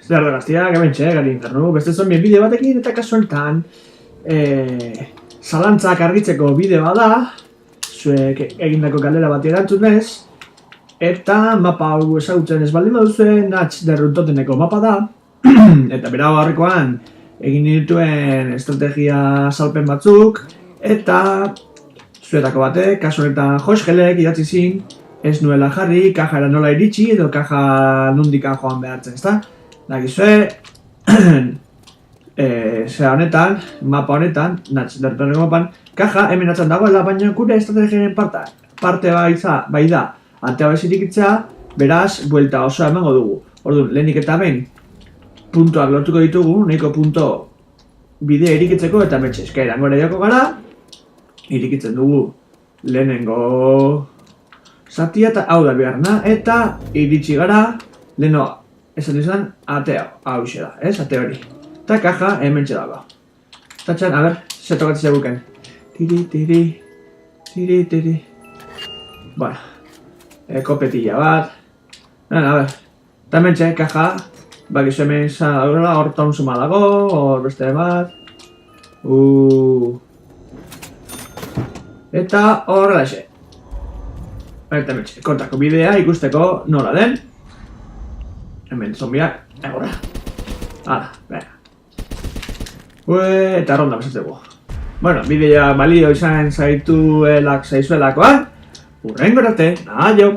Zer da gaztiak, hementxe, gari infernu, beste zombien bideo batekin, eta kasu honetan, zalantzak argitzeko bideo da, zuek egindako galdera bat erantzunez, eta mapa hau ezagutzen ez baldin baduzue, Natx derruntoteneko mapa da, eta bera barrikoan egin dituen estrategia salpen batzuk, eta zuetako batek, kasu honetan Josgelek idatzi zin, ez nuela jarri, kajara nola iritsi edo kaja nundikan joan behartzen, ezta? Dakizue, zera honetan, mapa honetan, Natx derruntoteneko mapan, kaja hemen atzan dagoela, baina gure estrategiaren parte bai da, atea bezirik itzea, beraz, buelta osoa emango dugu. Orduan, lehenik eta behin, puntuak lortuko ditugu, nahiko punto bidea irikitzeko eta metxe eskaeran gora joko gara, irikitzen dugu lehenengo zatia eta hau da beharna, eta iritsi gara, leheno, esan izan, atea, hau da, ez, ate hori. Eta kaja hemen dago. Eta txan, a ber, zetokatzen zeguken. Tiri. Bueno. Kopetilla bat. A ber, eta mentxe, kaja, bakizu hemen zaurela, hor tonsuma dago, hor beste bat. Eta horrela xe. Eta mentxe, kontako bidea ikusteko nola den. Hemen zombiak, egorra. Hala, venga. Eta ronda pasatzeko. Bueno, bidea balio izan zaizuelakoa. Urrengorate, aio!